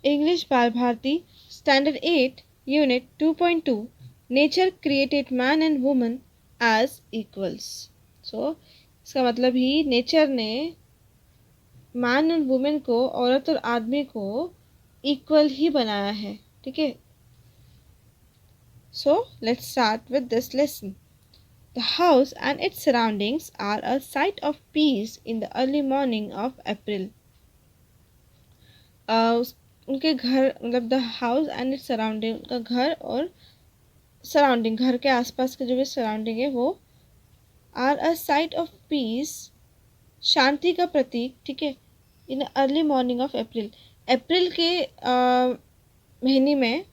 English Bal Bharti, Standard 8, Unit 2.2. Nature created man and woman as equals. So, इसका मतलब ही nature ने man and women को, औरत और आदमी को इक्वल ही बनाया है. ठीक है. So let's start with this lesson. The house and its surroundings are a sight of peace in the early morning of April. उनके घर मतलब the house and its surrounding, उनका घर और सराउंडिंग, घर के आसपास के जो भी सराउंडिंग है वो are a sight of peace, शांति का प्रतीक. ठीक है. In early morning of April, अप्रैल के महीने में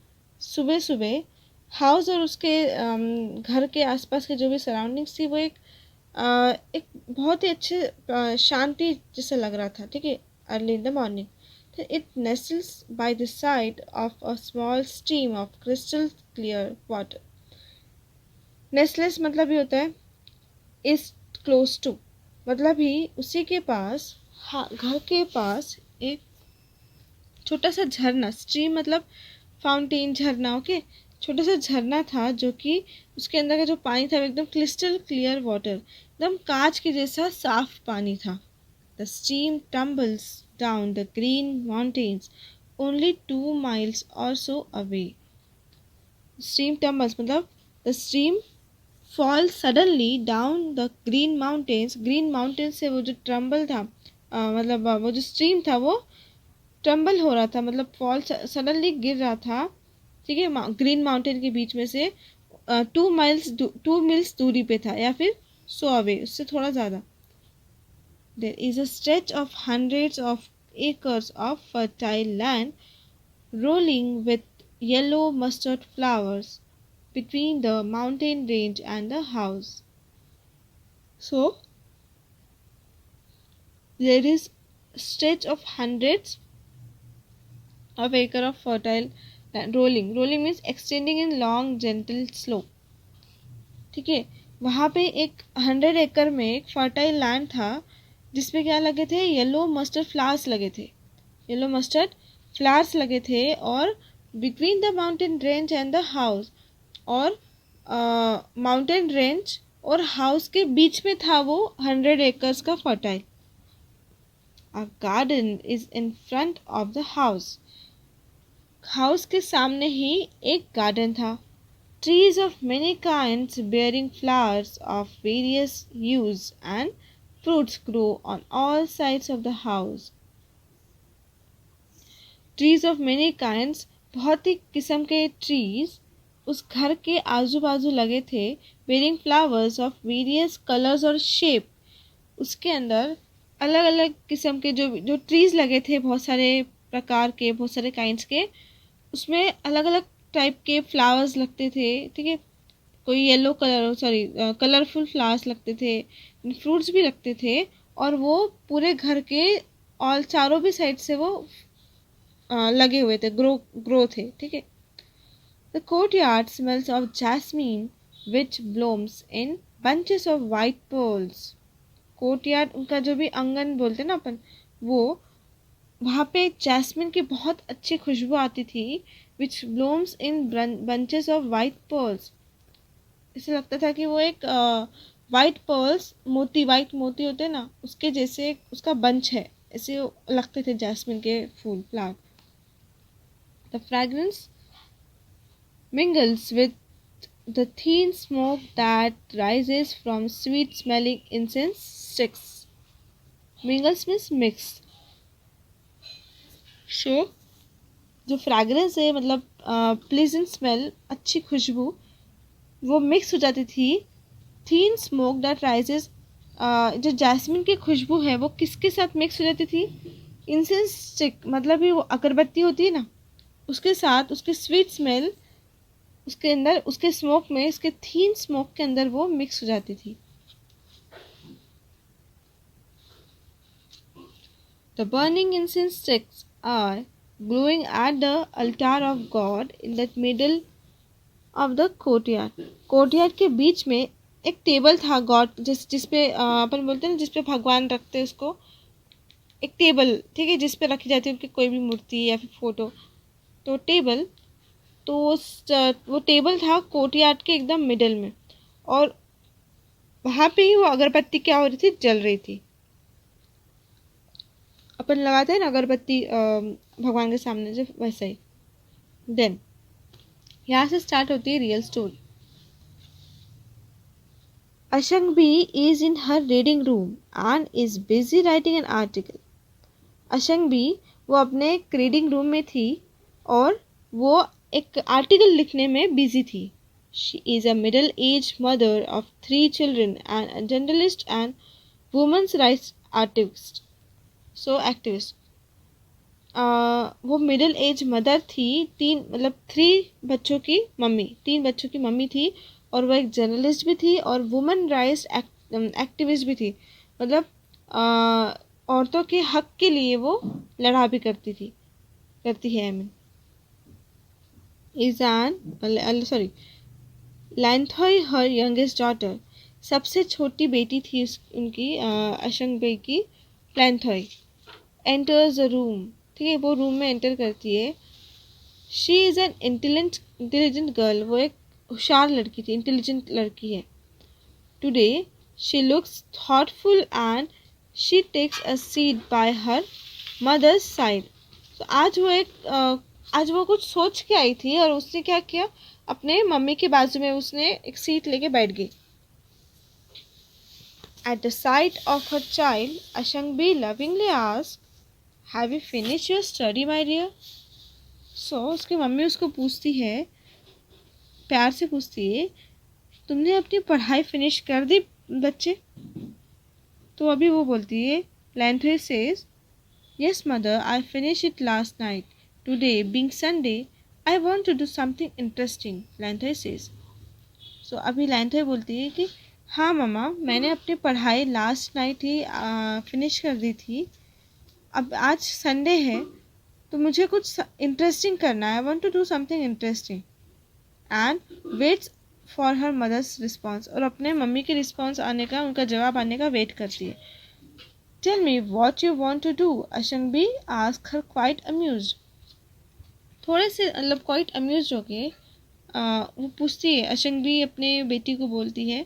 सुबह सुबह हाउस और उसके घर के आसपास के जो भी सराउंडिंग्स थी वो एक बहुत ही अच्छे शांति जैसा लग रहा था. ठीक है. Early in the morning. It nestles by the side of a small stream of crystal clear water. Nestles मतलब ये होता है is close to, मतलब ही उसी के पास, घर के पास एक छोटा सा झरना, स्ट्रीम मतलब फाउंटेन, झरना. ओके. छोटा सा झरना था जो कि उसके अंदर का जो पानी था एकदम क्रिस्टल क्लियर वाटर, एकदम कांच के जैसा साफ पानी था. The stream tumbles down the green mountains only 2 miles or so away. Stream tumbles मतलब the stream falls suddenly down the green mountains. Green mountains से वो जो ट्रम्बल था, मतलब वो जो स्ट्रीम था वो ट्रम्बल हो रहा था, मतलब फॉल सडनली गिर रहा था. ठीक है. ग्रीन माउंटेन के बीच में से 2 मील्स दूरी पे था, या फिर 100 अवे, उससे थोड़ा ज़्यादा. There is a stretch of hundreds of acres of fertile land rolling with yellow mustard flowers between the mountain range and the house. So, there is stretch of hundreds of acre of fertile land rolling. Rolling means extending in long gentle slope. ठीक है. वहाँ पे एक 100 एकड़ में एक fertile land था जिसपे क्या लगे थे, येलो मस्टर्ड फ्लावर्स लगे थे. येलो मस्टर्ड फ्लावर्स लगे थे. और between the mountain range and the house, और माउंटेन रेंज और हाउस के बीच में था वो 100 एकर्स का fertile. A garden is in front of the house. House के सामने ही एक गार्डन था. Trees of many kinds bearing flowers of various hues and fruits grow on all sides of the house. Trees of many kinds, बहुत ही किस्म के trees उस घर के आजू बाजू लगे थे. bearing flowers of various colors और shape, उसके अंदर अलग अलग किस्म के जो जो trees लगे थे, बहुत सारे प्रकार के, बहुत सारे kinds के, उसमें अलग अलग टाइप के फ्लावर्स लगते थे. ठीक है. कोई yellow colour, sorry colourful flowers लगते थे, फ्रूट्स भी लगते थे. और वो पूरे घर के ऑल चारों भी साइड से वो लगे हुए थे, ग्रो थे. ठीक है. The courtyard smells of jasmine which blooms in bunches of white pearls. Courtyard, उनका जो भी आंगन बोलते ना अपन, वो वहाँ पे जैस्मिन की बहुत अच्छी खुशबू आती थी. Which blooms in bunches of white pearls. ऐसे लगता था कि वो एक वाइट पर्ल्स, मोती, वाइट मोती होते हैं ना, उसके जैसे उसका बंच है, ऐसे लगते थे जैस्मिन के फूल, flower. The fragrance mingles with the thin smoke that rises from sweet smelling incense sticks. Mingles means mix. So, जो फ्रेग्रेंस है मतलब प्लीजेंट स्मेल, अच्छी खुशबू, वो मिक्स हो जाती थी. थीन स्मोक दैट राइजेस, जो जैस्मिन की खुशबू है वो किसके साथ मिक्स हो जाती थी, इंसेंस स्टिक, मतलब ही वो अगरबत्ती होती है ना, उसके साथ, उसके स्वीट स्मेल उसके अंदर, उसके स्मोक में, इसके थीन स्मोक के अंदर वो मिक्स हो जाती थी. The burning incense sticks are glowing at the altar of God in the middle of the courtyard. Courtyard के बीच में एक टेबल था, गॉड जिसपे अपन बोलते हैं ना, जिसपे भगवान रखते हैं उसको, एक टेबल, ठीक है, जिस पे रखी जाती है उनकी कोई भी मूर्ति या फिर फोटो, तो टेबल। तो वो टेबल था कोर्टयार्ड के एकदम मिडल में, और वहाँ पे ही वो अगरबत्ती क्या हो रही थी, जल रही थी। अपन लगाते हैं ना अगरबत्ती भगवान के सामने, जो वैसा ही। देन यहाँ से स्टार्ट होती है real story. Ashangbi is in her reading room and is busy writing an article. अशंगबी वो अपने एक रीडिंग रूम में थी और वो एक आर्टिकल लिखने में बिजी थी। She is a middle age mother of 3 children and a journalist and women's rights artist, so activist. वो मिडिल एज मदर थी, तीन मतलब 3 बच्चों की मम्मी थी, और वो एक जर्नलिस्ट भी थी और वुमेन राइट्स एक्टिविस्ट भी थी। मतलब औरतों के हक के लिए वो लड़ा भी करती है। I mean Ijan sorry Lanthoi her youngest daughter, सबसे छोटी बेटी थी उनकी अशंग की, लैंथोई। एंटर्स द रूम, ठीक है, वो रूम में एंटर करती है। She is an intelligent girl, वो एक होशियार लड़की थी, इंटेलिजेंट लड़की है। Today she looks thoughtful and she takes a seat by her mother's side. तो आज वो कुछ सोच के आई थी और उसने क्या किया, अपने मम्मी के बाजू में उसने एक सीट लेके बैठ गई। At the sight of her child, Ashangbi lovingly asked, "Have you finished your study, my dear?" So उसकी मम्मी उसको पूछती है, प्यार से पूछती है, तुमने अपनी पढ़ाई फिनिश कर दी बच्चे? तो अभी वो बोलती है, Lanthri says, "Yes, mother, I finished it last night. Today, being Sunday, I want to do something interesting," Lanthri says. So अभी Lanthri बोलती है कि हाँ मम्मा, मैंने अपनी पढ़ाई लास्ट नाइट ही फिनिश कर दी थी। अब आज संडे है तो मुझे कुछ इंटरेस्टिंग करना है। I want to do something interesting. And waits for her mother's response, और अपने मम्मी के रिस्पॉन्स आने का, उनका जवाब आने का वेट करती है। Tell me what you want to do, Ashangbi ask her quite amuse. थोड़े से मतलब क्वाइट अम्यूज हो के वो पूछती है, अशंगबी अपने बेटी को बोलती है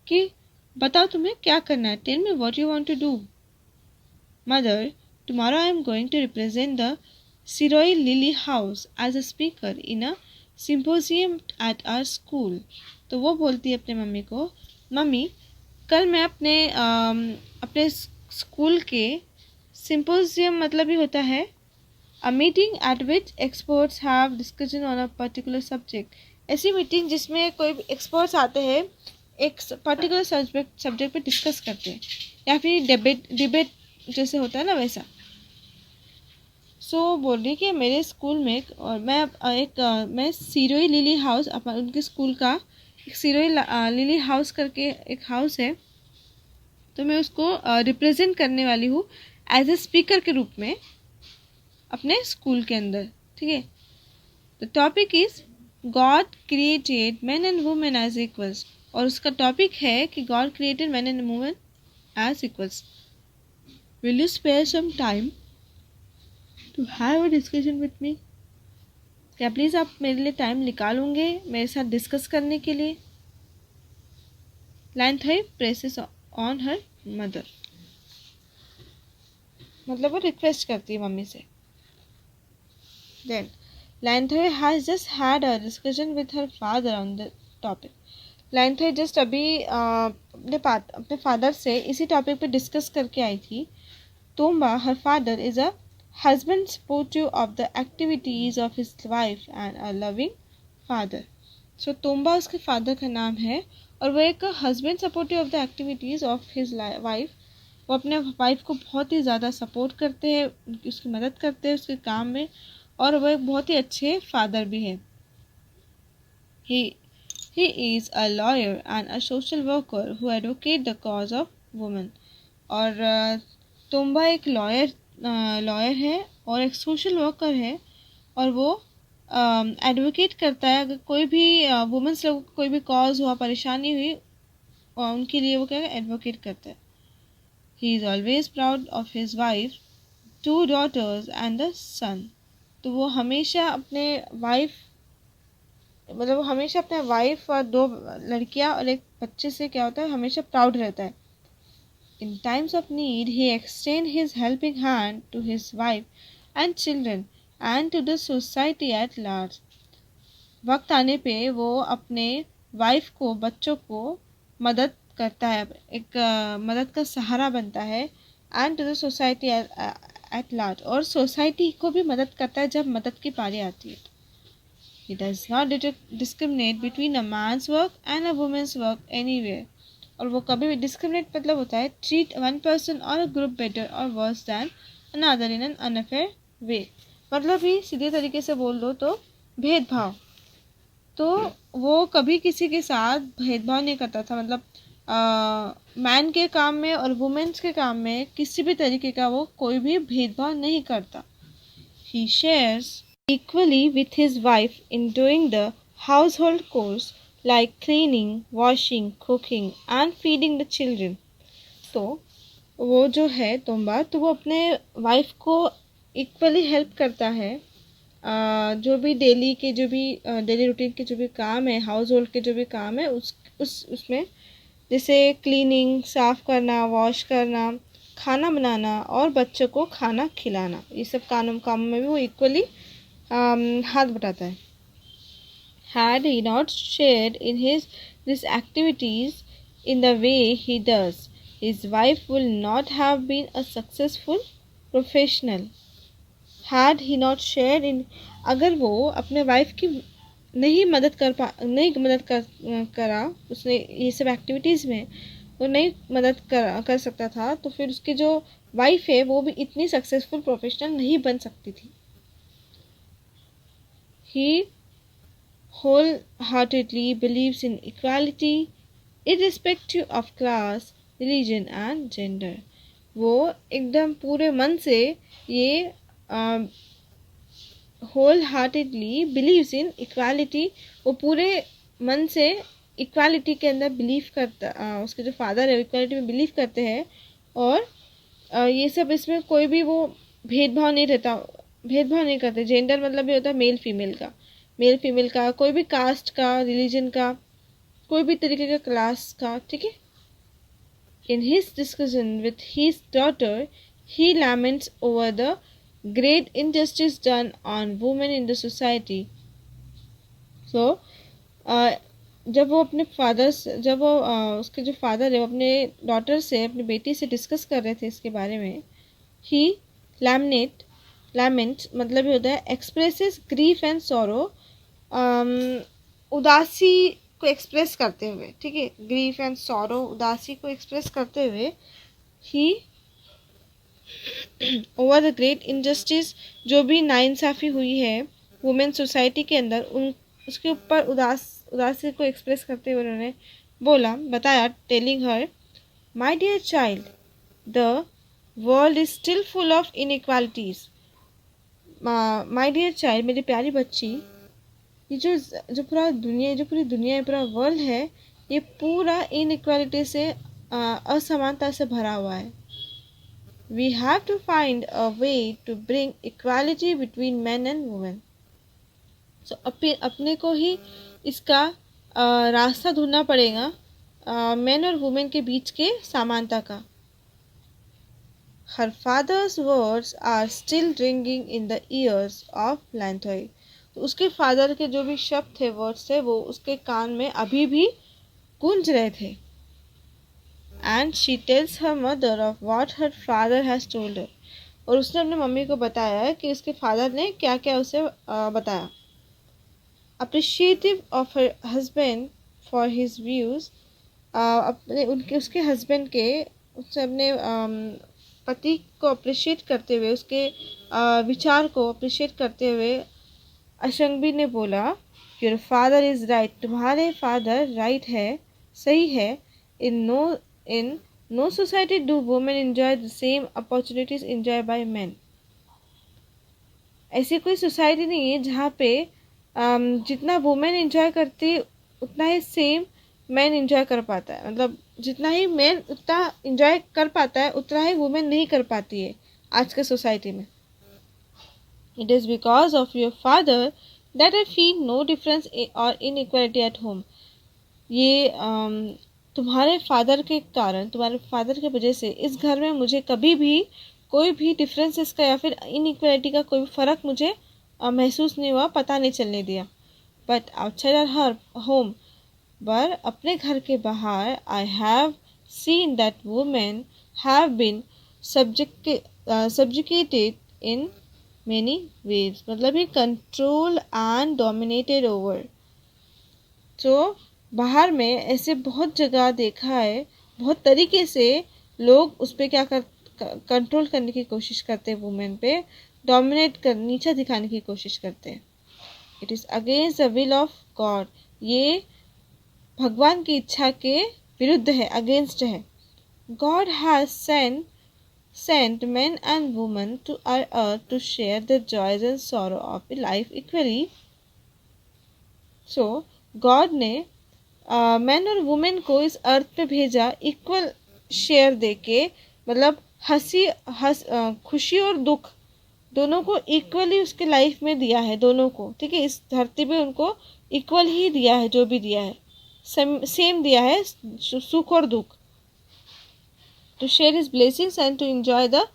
कि बताओ तुम्हें क्या करना है। Tell me what you want to do. Mother, tomorrow I am going to represent the Siroi Lily House as a speaker in a symposium at our school. तो वो बोलती है अपने मम्मी को, मम्मी कल मैं अपने स्कूल के सिंपोजियम, मतलब ही होता है a meeting at which experts have discussion on a particular subject. ऐसी मीटिंग जिसमें कोई एक्सपर्ट्स आते हैं, एक पर्टिकुलर सब्जेक्ट पे डिस्कस करते हैं, या फिर डिबेट जैसे होता है ना वैसा। सो बोल रही कि मेरे स्कूल में और मैं सिरोई लिली हाउस, उनके स्कूल का एक सिरोई लिली हाउस करके एक हाउस है, तो मैं उसको रिप्रेजेंट करने वाली हूँ एज ए स्पीकर के रूप में अपने स्कूल के अंदर। ठीक है, the topic is God created man and women as equals, और उसका टॉपिक है कि God created man and women as equals. Will you spare some time to have a discussion with me? क्या प्लीज़ आप मेरे लिए टाइम निकालोगे मेरे साथ डिस्कस करने के लिए? Lanthoi presses on her mother, मतलब वो रिक्वेस्ट करती है मम्मी से। Then Lanthoi has just had a discussion with her father on the topic. Lanthoi just अभी अपने फादर से इसी टॉपिक पे डिस्कस करके आई थी। Tomba, her father, is a husband supportive of the activities of his wife and a loving father. So तोम्बा उसके father का नाम है और वो एक husband supportive of the activities of his wife. वो अपने वाइफ को बहुत ही ज़्यादा सपोर्ट करते हैं, उसकी मदद करते हैं उसके काम में, और वो एक बहुत ही अच्छे फादर भी है। He is a lawyer and a social worker who advocate the cause of women. और तोम्बा एक लॉयर है और एक सोशल वर्कर है, और वो एडवोकेट करता है। अगर कोई भी वुमेंस लोगों को कोई भी कॉज हुआ, परेशानी हुई, और उनके लिए वो क्या एडवोकेट करता है। He is always proud of his wife, 2 daughters and a son. तो वो हमेशा अपने वाइफ मतलब वो हमेशा अपने वाइफ और 2 लड़कियां और एक बच्चे से क्या होता है, हमेशा प्राउड रहता है. In times of need, he extend his helping hand to his wife and children and to the society at large. वक्त आने पे वो अपने वाइफ को, बच्चों को मदद करता है, एक मदद का सहारा बनता है. And to the society at large, और सोसाइटी को भी मदद करता है जब मदद की पारी आती है. He does not discriminate between a man's work and a woman's work anywhere. और वो कभी भी डिस्क्रिमिनेट मतलब होता है ट्रीट वन पर्सन और अ ग्रुप बेटर और worse than another in an unfair way. मतलब ही सीधे तरीके से बोल दो तो भेदभाव. तो वो कभी किसी के साथ भेदभाव नहीं करता था. मतलब मैन के काम में और वुमेन्स के काम में किसी भी तरीके का वो कोई भी भेदभाव नहीं करता. He shares equally with his wife in doing the household chores like cleaning, washing, cooking and feeding the children. तो वो जो है तुम्बा, तो वो अपने वाइफ को इक्वली हेल्प करता है. जो भी डेली रूटीन के जो भी काम है, हाउस होल्ड के जो भी काम है, उसमें जैसे क्लीनिंग, साफ़ करना, वॉश करना, खाना बनाना और बच्चों को खाना खिलाना, ये सब कामों में भी वो इक्वली हाथ बटाता है. Had he not shared in these activities in the way he does, his wife will not have been a successful professional. Had he not shared in, अगर वो अपने वाइफ की नहीं मदद करा उसने ये सब एक्टिविटीज़ में, वो नहीं मदद कर सकता था, तो फिर उसकी जो वाइफ है वो भी इतनी सक्सेसफुल प्रोफेशनल नहीं बन सकती थी. He wholeheartedly believes in equality irrespective of class, religion and gender. वो एकदम पूरे मन से ये wholeheartedly believes in equality, वो पूरे मन से इक्वालिटी के अंदर बिलीव करता, उसके जो फादर है इक्वालिटी में बिलीव करते हैं. और ये सब इसमें कोई भी वो भेदभाव नहीं करते. जेंडर मतलब ये होता है मेल फीमेल का, कोई भी कास्ट का, रिलीजन का, कोई भी तरीके का क्लास का. ठीक है. In his discussion with his daughter, he laments over the great injustice done on women in the society. So, जब वो उसके जो फादर है वो अपने डॉटर से, अपनी बेटी से डिस्कस कर रहे थे इसके बारे में, he laments मतलब ये होता है एक्सप्रेसेस ग्रीफ एंड सोरो, उदासी को एक्सप्रेस करते हुए. ठीक है. ग्रीफ एंड सॉरो, उदासी को एक्सप्रेस करते हुए, ही ओवर द ग्रेट इनजस्टिस, जो भी नाइंसाफ़ी हुई है वुमेन सोसाइटी के अंदर, उसके ऊपर उदासी को एक्सप्रेस करते हुए उन्होंने बताया, telling her, my dear child, the world is still full of inequalities. My dear child, मेरी प्यारी बच्ची, ये जो पूरी दुनिया है, पूरा वर्ल्ड है, ये पूरा इनइक्वालिटी से, असमानता से भरा हुआ है. We have to find a way to bring equality between man and women. सो अपने को ही इसका रास्ता ढूंढना पड़ेगा मैन और वुमेन के बीच के समानता का. Her father's words are still ringing in the ears of Lantoy. तो उसके फादर के जो भी शब्द थे, वर्ड्स थे, वो उसके कान में अभी भी गूंज रहे थे. And she tells her mother of what her father has told her. और उसने अपने मम्मी को बताया कि उसके फादर ने क्या क्या उसे बताया. Appreciative of her husband for his views, उसके हस्बैंड के, उससे अपने पति को अप्रिशिएट करते हुए, उसके विचार को अप्रिशिएट करते हुए, अशंबी ने बोला, योर फादर इज़ राइट, तुम्हारे फादर राइट है, सही है. In no society do women enjoy the same opportunities enjoy by man. ऐसी कोई सोसाइटी नहीं है जहाँ पे जितना वुमेन एंजॉय करती उतना ही सेम मैन एंजॉय कर पाता है. मतलब जितना ही मैन उतना इंजॉय कर पाता है उतना ही वुमेन नहीं कर पाती है आज के सोसाइटी में. It is because of your father that I feel no difference और इनइक्वालिटी एट होम. ये तुम्हारे फादर के कारण, तुम्हारे फादर की वजह से इस घर में मुझे कभी भी कोई भी डिफरेंसेस का या फिर इनइक्वालिटी का कोई फ़र्क मुझे महसूस नहीं हुआ, पता नहीं चलने दिया. बट आउटसाइड हर होम, पर अपने घर के बाहर I have seen that women have been subjugated in many ways. मतलब ये कंट्रोल एंड डोमिनेटेड ओवर. तो बाहर में ऐसे बहुत जगह देखा है, बहुत तरीके से लोग उस पर क्या कर कंट्रोल करने की कोशिश करते हैं, वुमेन पे डोमिनेट कर, नीचा दिखाने की कोशिश करते हैं. It is against the will of God. ये भगवान की इच्छा के विरुद्ध है, अगेंस्ट है. God has sent men and women to our earth to share the joys and sorrow of life equally. So God ने मैन और वुमेन को इस अर्थ पे भेजा इक्वल शेयर देके. मतलब खुशी और दुख दोनों को इक्वली उसके लाइफ में दिया है, दोनों को. ठीक है, इस धरती पे उनको इक्वल ही दिया है, जो भी दिया है सेम दिया है, सुख और दुख. To share his blessings and to enjoy the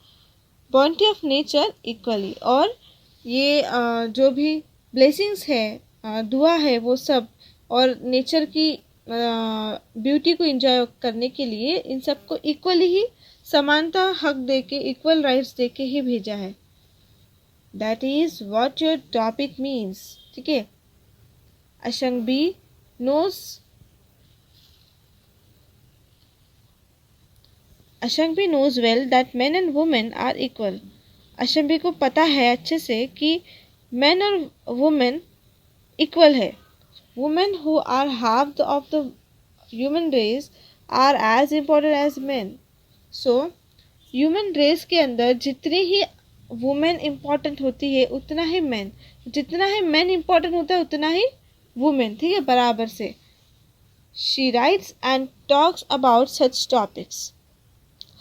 bounty of nature equally. और ये जो भी ब्लेसिंग्स है, दुआ है, वो सब और नेचर की ब्यूटी को एंजॉय करने के लिए इन सबको इक्वली ही समानता हक देके, इक्वल राइट्स देके ही भेजा है. That is what your topic means. ठीक है. Ashangbi knows Ashangbi knows well that men and women are equal. Ashangbi को पता है अच्छे से कि मेन और वुमेन इक्वल है. Women who are half of the human race are as important as men. So, human race के अंदर जितनी ही women important होती है उतना ही men, जितना ही men important होता है उतना ही women. ठीक है, बराबर से. She writes and talks about such topics.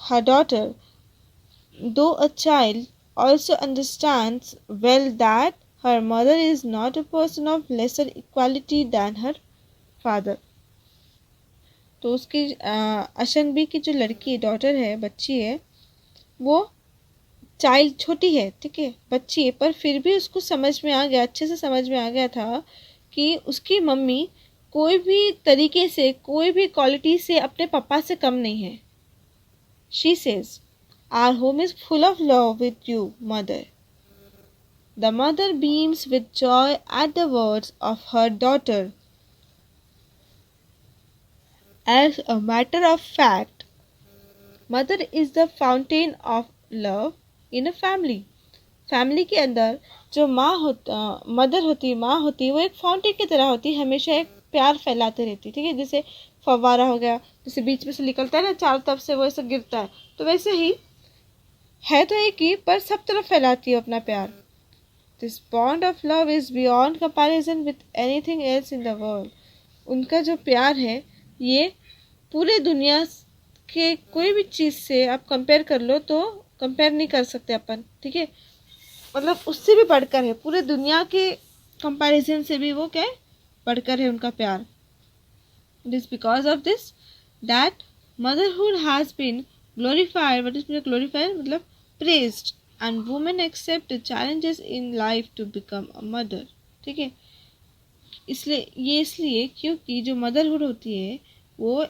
Her daughter, though a child, also understands well that her mother is not a person of lesser equality than her father. तो उसकी अशंबी की जो लड़की डॉटर है, बच्ची है, वो चाइल्ड छोटी है. ठीक है, बच्ची है, पर फिर भी उसको समझ में आ गया, अच्छे से समझ में आ गया था कि उसकी मम्मी कोई भी तरीके से, कोई भी क्वालिटी से अपने पापा से कम नहीं है. She says, our home is full of love with you mother. The mother beams with joy at the words of her daughter. As a matter of fact, mother is the fountain of love in a family. Family के अंदर जो mother होती है, माँ होती है, वो एक फाउंटेन की तरह होती है, हमेशा एक प्यार फैलाते रहती है. ठीक है, जैसे फव्वारा हो गया, जैसे बीच में से निकलता है ना, चारों तरफ से वो ऐसे गिरता है, तो वैसे ही है तो एक ही, पर सब तरफ फैलाती है अपना प्यार. This bond of love is beyond comparison with anything else in the world. उनका जो प्यार है ये पूरे दुनिया के कोई भी चीज़ से आप कंपेयर कर लो तो कंपेयर नहीं कर सकते अपन. ठीक है, मतलब उससे भी बढ़कर है, पूरे दुनिया के कंपैरिजन से भी वो क्या है, बढ़कर है उनका प्यार. It is because of this that motherhood has been glorified. What is glorified? मतलब praised. And women accept the challenges in life to become a mother. ठीक है, इसलिए क्योंकि जो मदरहुड होती है वो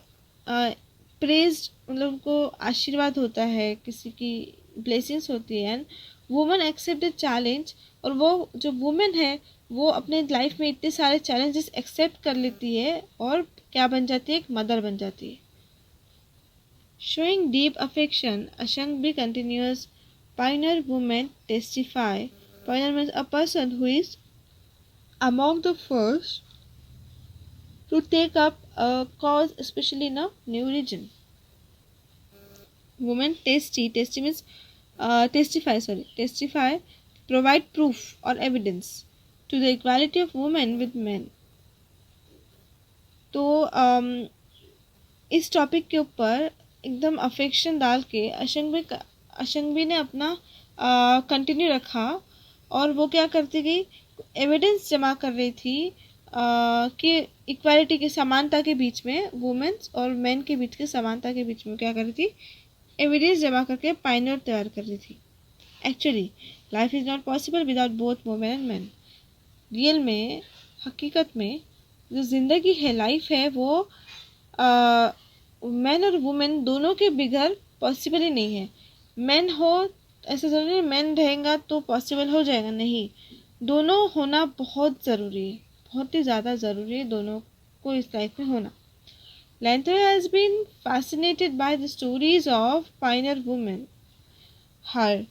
प्रेज्ड, मतलब उनको आशीर्वाद होता है, किसी की ब्लेसिंग्स होती है. And women accept the challenge. और वो जो वुमेन है वो अपने लाइफ में इतने सारे चैलेंजेस एक्सेप्ट कर लेती है और क्या बन जाती है, एक मदर बन जाती है. Showing deep affection, Ashangbi continuous. Pioneer women testify. Pioneer means a person who is among the first to take up a cause, especially in a new region. Women testy means testify, provide proof or evidence to the equality of women with men. तो इस topic के ऊपर एकदम affection डाल के अशंभी ने अपना continue रखा, और वो क्या करती गई, एविडेंस जमा कर रही थी कि इक्वालिटी की, समानता के बीच में, वुमेन्स और मेन के बीच की समानता के बीच में क्या कर रही थी, एविडेंस जमा करके पायनियर तैयार कर रही थी। Actually life is not possible without both women and man. Real में, हकीकत में जो ज़िंदगी है, लाइफ है, वो मैन और वुमेन दोनों के बगैर पॉसिबल ही नहीं है। मैन हो ऐसा ज़रूरी नहीं मैन रहेगा तो पॉसिबल हो जाएगा, नहीं, दोनों होना बहुत ज़रूरी है, बहुत ही ज़्यादा ज़रूरी है दोनों को इस लाइफ में होना। Lantau has been fascinated by the stories of pioneer women. हर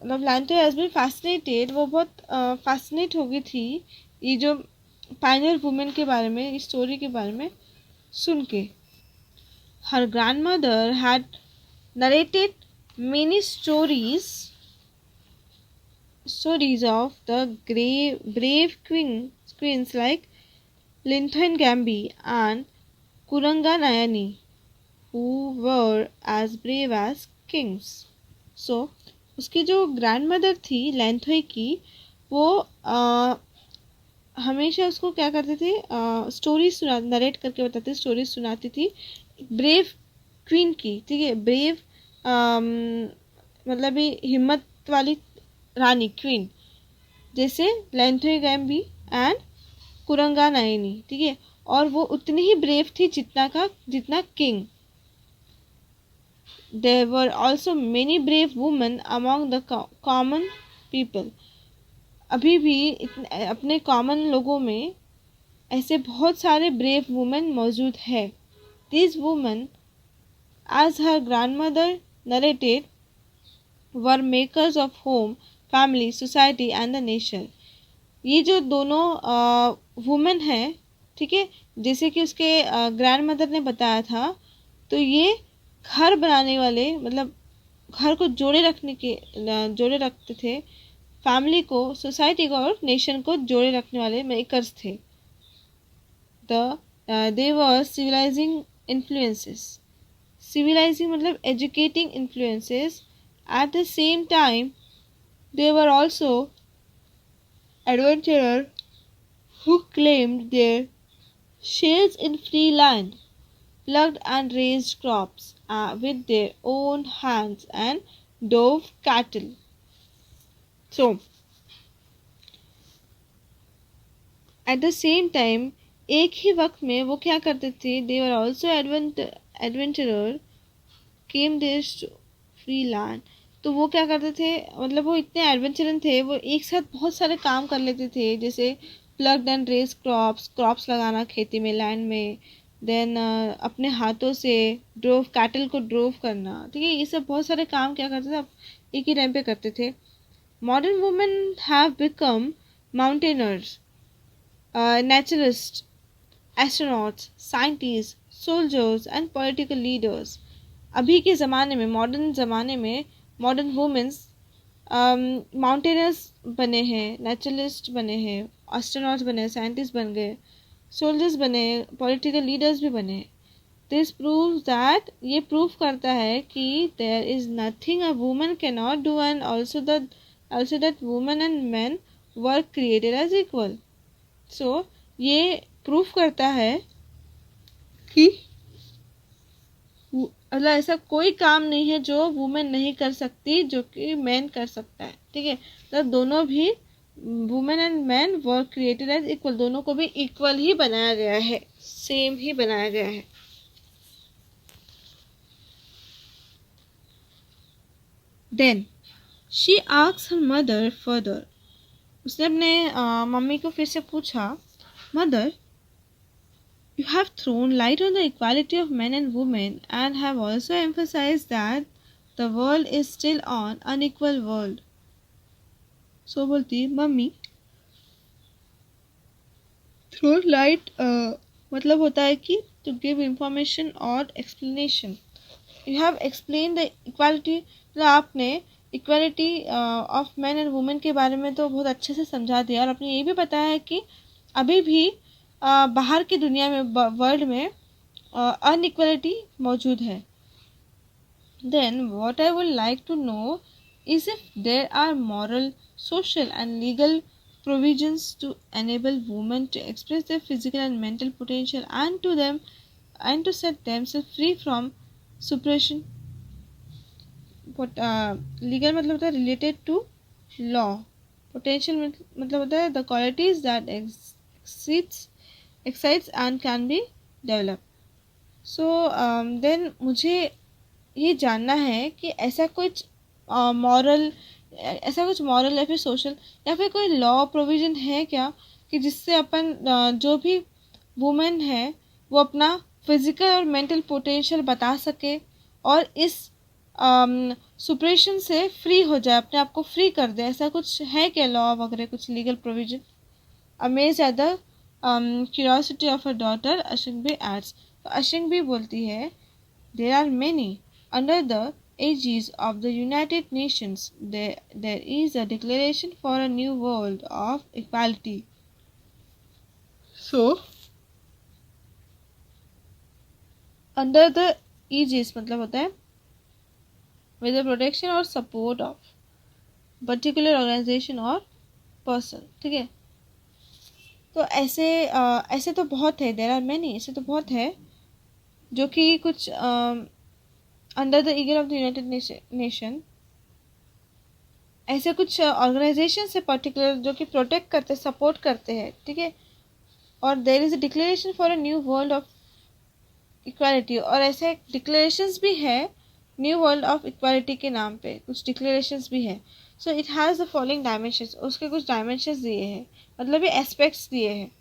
मतलब लैंटो हैज़ बीन फैसिनेटेड, वो बहुत फैसिनेट हो गई थी ये जो पायनियर वुमेन के बारे में, इस स्टोरी के बारे में सुन के। Her grandmother had narrated many stories of the brave queens like Linton Gambi and Kuranga Nayani, who were as brave as kings. So उसकी जो ग्रैंड मदर थी लैंथोई की, वो हमेशा उसको क्या करती थी, स्टोरी नरेट करके बताती, स्टोरी सुनाती थी ब्रेव क्वीन की, ठीक है, ब्रेव मतलब ही हिम्मत वाली रानी, क्वीन, जैसे लैंथोई गैम्बी एंड कुरंगा नायनी, ठीक है, और वो उतनी ही ब्रेव थी जितना king. There were also many brave women among the common people. अभी भी अपने कॉमन लोगों में ऐसे बहुत सारे ब्रेव वुमेन मौजूद है। These women, as her grandmother narrated, were makers of home, family, society and the nation. ये जो दोनों वुमेन है, ठीक है, जैसे कि उसके ग्रैंड मदर ने बताया था, तो ये घर बनाने वाले, मतलब घर को जोड़े रखते थे, फैमिली को, सोसाइटी को और नेशन को जोड़े रखने वाले मेकर्स थे। दे वर सिविलाइजिंग इन्फ्लुएंसेस, सिविलाइजिंग मतलब educating influences. At the same time they were also adventurer who claimed their shares in free land, plucked and raised crops with their own hands and drove cattle. So, at the same time, एक ही वक्त में वो क्या करते थे, they were also adventurer, came their free land. तो वो क्या करते थे, मतलब वो इतने एडवेंचरन थे, वो एक साथ बहुत सारे काम कर लेते थे, जैसे प्लग एंड रेस क्रॉप्स लगाना खेती में, लैंड में, देन अपने हाथों से कैटल को ड्रोव करना, ठीक है, ये सब बहुत सारे काम क्या करते थे, एक ही टाइम पे करते थे। Modern women have become mountaineers, naturalist, astronauts, scientist, soldiers and political leaders. अभी के ज़माने में, मॉडर्न ज़माने में, मॉडर्न वुमेन्स माउंटेनर्स बने हैं, नेचुरलिस्ट बने हैं, एस्ट्रोनॉट्स बने, साइंटिस्ट बन गए, सोल्जर्स बने, पॉलिटिकल लीडर्स भी बने। दिस प्रूव्स दैट, ये प्रूव करता है कि there is nothing a woman can not do, and also that women and man work created as equal. So ये प्रूफ करता है कि मतलब ऐसा कोई काम नहीं है जो वुमेन नहीं कर सकती जो कि मैन कर सकता है, ठीक है, तो दोनों भी, women and man work created as equal, दोनों को भी इक्वल ही बनाया गया है, सेम ही बनाया गया है। Then she asked her mother further, उसने अपने मम्मी को फिर से पूछा, mother, you have thrown light on the equality of men and women and have also emphasized that the world is still an unequal world. So बोलती, mummy, throw light मतलब होता है कि टू गिव इंफॉर्मेशन और explanation. You have explain the equality, मतलब आपने equality of man and women के बारे में तो बहुत अच्छे से समझा दिया, और आपने ये भी बताया है कि अभी भी बाहर की दुनिया में, वर्ल्ड में अनइक्वलिटी मौजूद है. Then what I would like to know is if there are moral, social and legal provisions to enable women to express their physical and mental potential and to set themselves free from suppression. Legal मतलब होता है related to law. Potential मतलब होता है the qualities that excites and can be develop. So then मुझे ये जानना है कि ऐसा कुछ मॉरल या फिर सोशल या फिर कोई लॉ प्रोविज़न है क्या कि जिससे अपन जो भी वुमेन है वो अपना फिज़िकल और मेंटल पोटेंशियल बता सके और इस सुप्रेशन से फ्री हो जाए, अपने आप को फ्री कर दे. ऐसा कुछ है क्या लॉ वगैरह, कुछ legal provision? Amaze at the curiosity of a daughter, Ashingbi adds. तो अशिंगबी बोलती है there are many under the aegis of the United Nations. There is a declaration for a new world of equality. So under the aegis मतलब होता है with the protection or support of particular organization or person. ठीक है. तो ऐसे तो बहुत है, there are many, ऐसे तो बहुत है जो कि कुछ under the eagle of the United nation ऐसे कुछ ऑर्गेनाइजेशन से पर्टिकुलर जो कि प्रोटेक्ट करते, सपोर्ट करते हैं. ठीक है. और there is a declaration for a new world of equality. और ऐसे डिक्लेरेशंस भी है न्यू वर्ल्ड ऑफ इक्वालिटी के नाम पे, कुछ डिक्लेरेशंस भी है. So it has the following dimensions. उसके कुछ डायमेंशंस दिए हैं, मतलब ये एस्पेक्ट्स दिए हैं.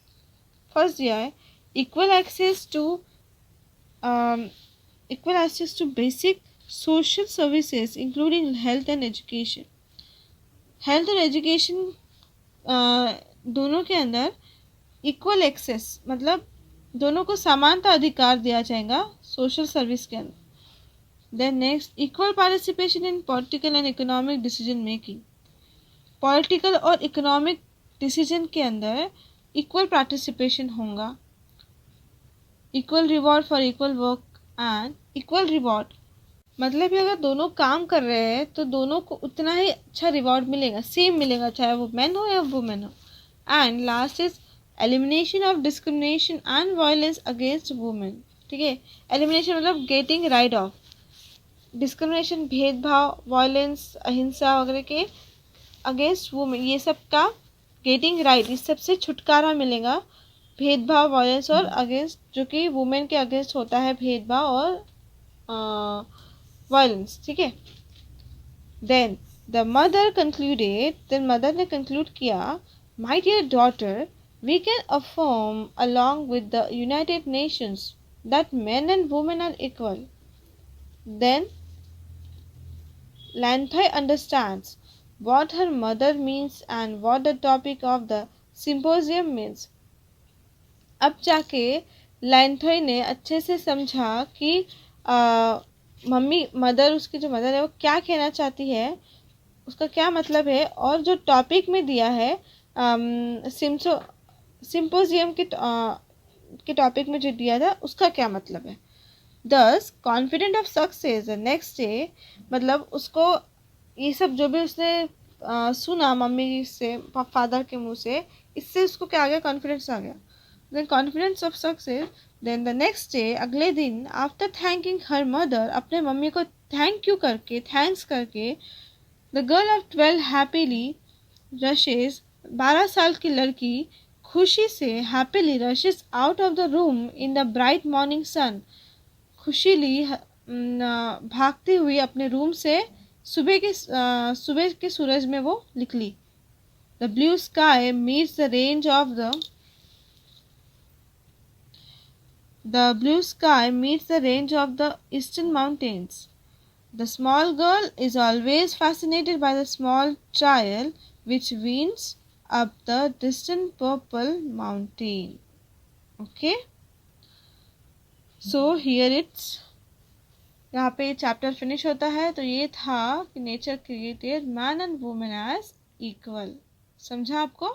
फर्स्ट दिया है equal access to basic social services including health and education. Health और एजुकेशन दोनों के अंदर इक्वल एक्सेस मतलब दोनों को समानता अधिकार दिया जाएगा सोशल सर्विस के अंदर. Then next equal participation in political and economic decision making. Political और इकोनॉमिक डिसीजन के अंदर इक्वल पार्टिसिपेशन होगा. Equal reward for equal work and equal reward मतलब कि अगर दोनों काम कर रहे हैं तो दोनों को उतना ही अच्छा रिवॉर्ड मिलेगा, सेम मिलेगा, चाहे वो मैन हो या वुमेन हो. And last is elimination of discrimination and violence against women. ठीक है. एलिमिनेशन मतलब गेटिंग राइट ऑफ डिस्क्रिमिनेशन, भेदभाव, वायलेंस, अहिंसा वगैरह के अगेंस्ट वुमेन, ये सब का गेटिंग राइट, इस सब से छुटकारा मिलेगा. भेदभाव, वायलेंस और अगेंस्ट जो कि वुमेन के अगेंस्ट होता है, भेदभाव और वायलेंस. ठीक है. Then the mother concluded, then mother ने कंक्लूड किया, my dear daughter, we can affirm along with the United Nations that men and women are equal. Then Lanthoi understands what her mother means and what the topic of the symposium means. अब जाके लैंथोई ने अच्छे से समझा कि mother, उसकी जो mother है वो क्या कहना चाहती है, उसका क्या मतलब है, और जो टॉपिक में दिया है सिम्पोजियम के टॉपिक में जो दिया था उसका क्या मतलब है. दस confident of success the next day, मतलब उसको ये सब जो भी उसने सुना मम्मी से, फादर के मुंह से, इससे उसको क्या आ गया, कॉन्फिडेंस आ गया. Then confidence of success. Then the next day, अगले दिन, आफ्टर थैंकिंग हर मदर, अपने मम्मी को थैंक्स करके the girl of 12 happily rushes, 12 साल की लड़की खुशी से happily rushes out of the room in the bright morning sun. खुशीली भागती हुई अपने रूम से सुबह के सूरज में वो निकली. The blue sky meets the range of the eastern mountains. The small girl is always fascinated by the small child which winds up the distant purple mountain. Okay. So here it's, यहाँ पे chapter finish होता है. तो ये था कि nature created man and women as equal. समझा आपको?